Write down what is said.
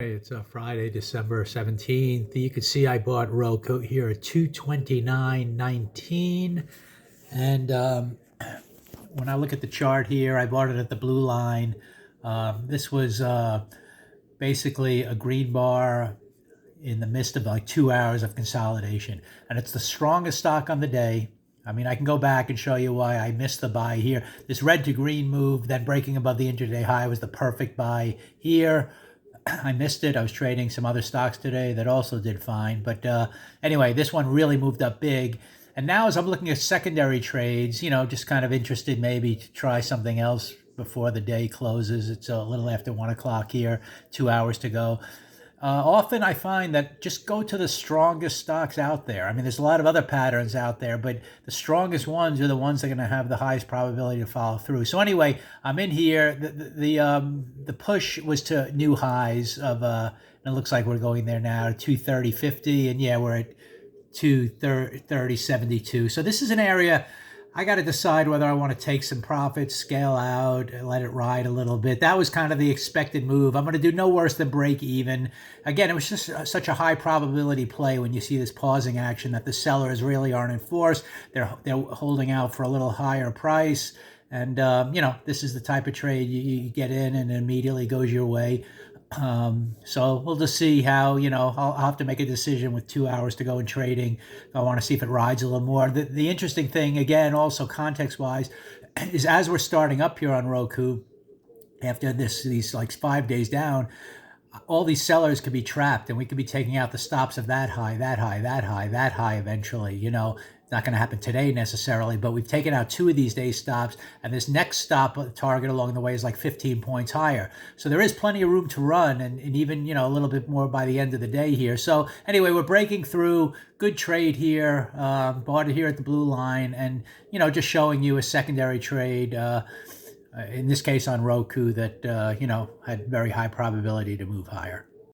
Hey, it's Friday, December 17th. You can see I bought ROKU here at 229.19. And when I look at the chart here, I bought it at the blue line. This was basically a green bar in the midst of like 2 hours of consolidation. And it's the strongest stock on the day. I mean, I can go back and show you why I missed the buy here. This red to green move, then breaking above the intraday high was the perfect buy here. I missed it. I was trading some other stocks today that also did fine. But anyway, this one really moved up big. And now as I'm looking at secondary trades, just kind of interested maybe to try something else before the day closes. It's a little after 1 o'clock here, 2 hours to go. Often I find that just go to the strongest stocks out there. I mean, there's a lot of other patterns out there, but the strongest ones are the ones that are going to have the highest probability to follow through. So anyway, I'm in here. The push was to new highs of, and it looks like we're going there now, 230.50, and yeah, we're at 230.72. So this is an area I got to decide whether I want to take some profits, scale out, and let it ride a little bit. That was kind of the expected move. I'm going to do no worse than break even. Again, it was just such a high probability play when you see this pausing action that the sellers really aren't in force. They're holding out for a little higher price. And, this is the type of trade you get in and it immediately goes your way. So we'll just see how, I'll have to make a decision with 2 hours to go in trading. I want to see if it rides a little more. The interesting thing, again, also context-wise, is as we're starting up here on ROKU, after these like 5 days down, all these sellers could be trapped and we could be taking out the stops of that high, that high, that high, that high eventually. It's not going to happen today necessarily, but we've taken out 2 of these days stops, and this next stop target along the way is like 15 points higher. So there is plenty of room to run, and even, a little bit more by the end of the day here. So anyway, we're breaking through. Good trade here. Bought it here at the blue line, and, just showing you a secondary trade, in this case on ROKU that, had very high probability to move higher.